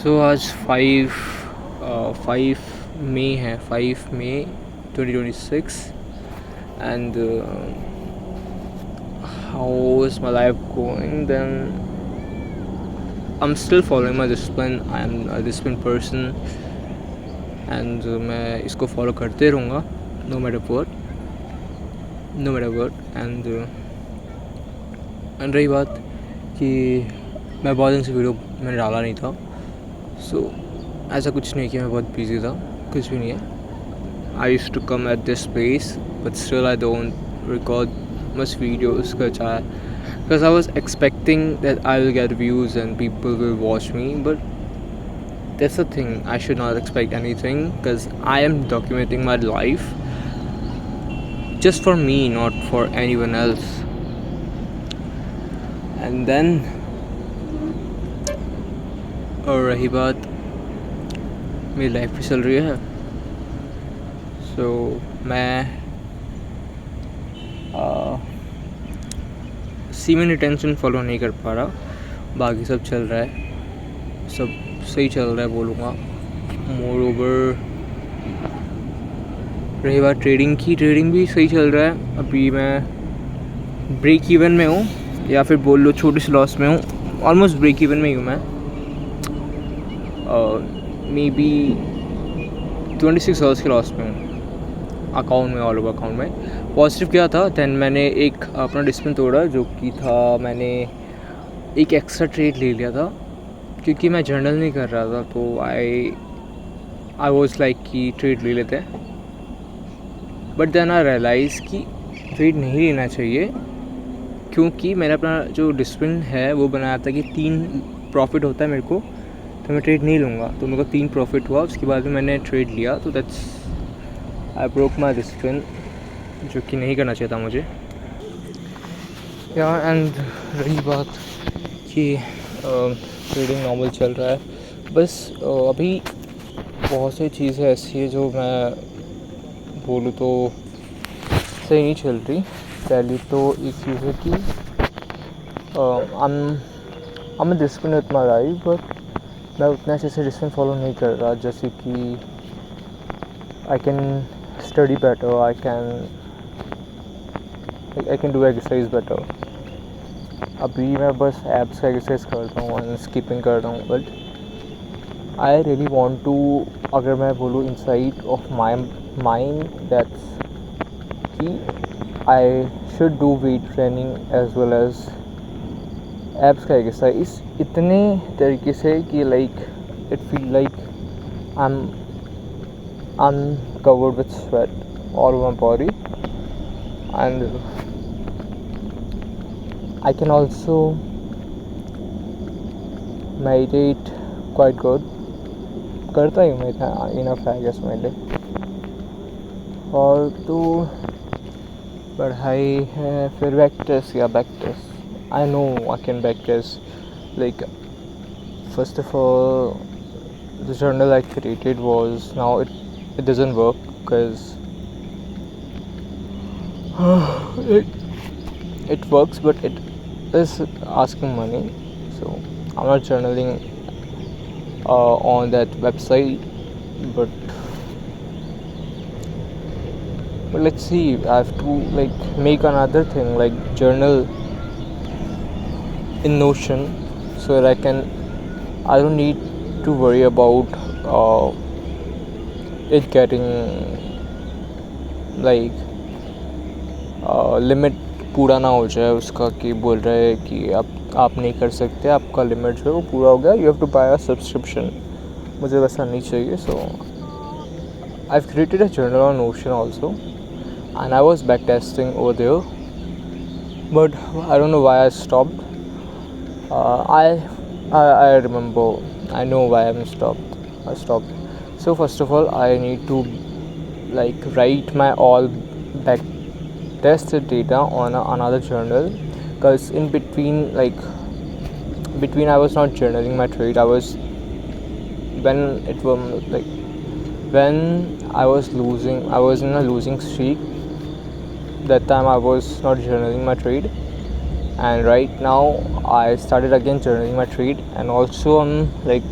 सो आज 5 मई है, 5 मई 2026 and how is my life going? Then I'm still following my discipline. I am a disciplined person and मैं इसको follow करते रहूँगा no matter what. And रही बात कि मैं बहुत दिन से वीडियो मैंने डाला नहीं था, सो ऐसा कुछ नहीं कि मैं बहुत बिजी था, कुछ भी नहीं है. I used to come at this place but still I don't record much videos because I was expecting that I will get views and people will watch me, but that's the thing, I should not expect anything because I am documenting my life just for me, not for anyone else. And then और रही बात मेरी life भी चल रही है, सो मैं cement retention follow नहीं कर पा रहा. बाकी सब चल रहा है, सब सही चल रहा है बोलूँगा. मोर ओवर रही बात ट्रेडिंग की, ट्रेडिंग भी सही चल रहा है. अभी मैं ब्रेक इवन में हूँ, या फिर बोल लो छोटे से लॉस में हूँ. ऑलमोस्ट ब्रेक इवन में ही हूँ मैं. मे बी 26 आवर्स के लॉस में हूँ अकाउंट में, ऑल ओवर अकाउंट में. पॉजिटिव क्या था, दैन मैंने एक अपना डिस्प्लिन तोड़ा, जो कि था मैंने एक एक्स्ट्रा ट्रेड ले लिया था क्योंकि मैं जर्नल नहीं कर रहा था. तो आई वॉज लाइक कि ट्रेड ले लेते हैं, बट देन आई रियलाइज़ कि ट्रेड नहीं लेना चाहिए क्योंकि मैंने अपना जो डिस्प्लिन है वो बनाया था कि 3 प्रॉफिट होता है मेरे को, तो मैं ट्रेड नहीं लूँगा. तो मेरे को 3 प्रॉफिट हुआ, उसके बाद में मैंने ट्रेड लिया. तो that's I broke my discipline, जो कि नहीं करना चाहिए था मुझे. या एंड रही बात कि ट्रेडिंग नॉर्मल चल रहा है, बस अभी बहुत सी चीज़ें ऐसी है जो मैं बोलूँ तो सही नहीं चल रही. पहली तो एक चीज़ है कि I'm a discipline with my life, but मैं उतना अच्छे से डिस्प्लिन फॉलो नहीं कर रहा. जैसे कि I can study better, I can do exercise better. अभी मैं बस एब्स का एक्सरसाइज करता हूँ एंड स्किपिंग करता हूँ, but I really want to, अगर मैं बोलूँ inside of my mind, that's कि I should do weight training as well as abs का एक्सरसाइज इतने तरीके से कि like it feel like I am covered with sweat all over my body, and I can also meditate quite good. करता ही मैं था enough है guess मेरे लिए. और तो पढ़ाई है, फिर बैक टेस्ट या back test. I know I can back test. Like, first of all, the journal I created was, now it doesn't work because it works, but it is asking money. So I'm not journaling on that website, but let's see. I have to like make another thing, like journal in Notion, so that I don't need to worry about it getting like limit पूरा ना हो जाए उसका, कि बोल रहे हैं कि आप नहीं कर सकते, आपका लिमिट जो है वो पूरा हो गया, you have to buy a subscription. मुझे वैसा नहीं चाहिए. So I have created a journal on Notion also, and I was back testing over there, but I don't know why I stopped. I remember. I know why I stopped. So first of all, I need to like write my all back tested data on another journal, because in between I was not journaling my trade. I was when I was in a losing streak. That time I was not journaling my trade. And right now I started again journaling my trade, and also I'm like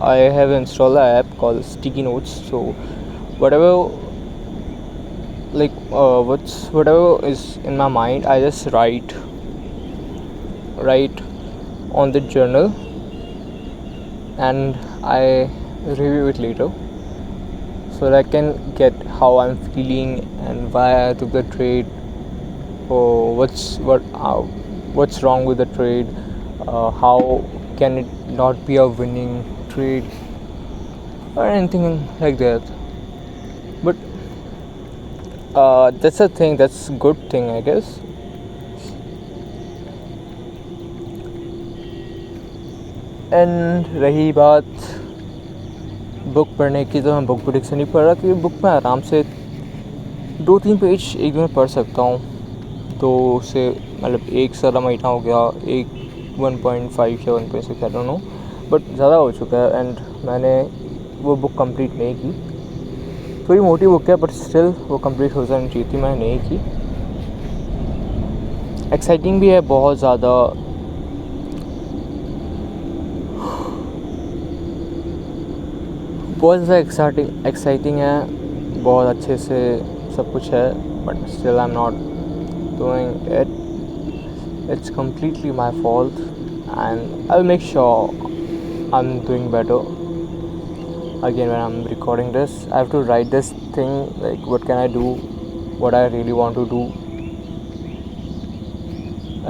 I have installed an app called Sticky Notes. So whatever, like whatever is in my mind, I just write on the journal, and I review it later, so that I can get how I'm feeling and why I took the trade, or what's wrong with the trade, how can it not be a winning trade, or anything like that. But that's a thing, that's a good thing, I guess. And रही बात book पढ़ने की, तो मैं book भी ठीक से नहीं पढ़ रहा, क्योंकि बुक में आराम से 2-3 पेज एक दिन में पढ़ सकता हूँ, तो उससे मतलब एक सारा महीना हो गया, एक 1.5 या 1.6 आई डोंट नो, बट ज़्यादा हो चुका है। एंड मैंने वो बुक कंप्लीट नहीं की। थोड़ी मोटी बुक है, बट स्टिल वो कंप्लीट हो जानी चाहिए थी, मैंने नहीं की। एक्साइटिंग भी है बहुत ज़्यादा, बहुत ज़्यादा एक्साइटिंग है, बहुत अच्छे से सब कुछ है, but still I am not doing it. It's completely my fault, and I'll make sure I'm doing better. Again, when I'm recording this, I have to write this thing, like what can I do, what I really want to do,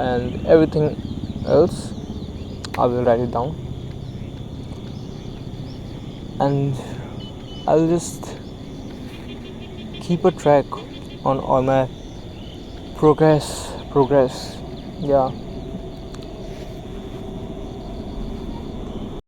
and everything else I will write it down, and I'll just keep a track on all my progress. Yeah.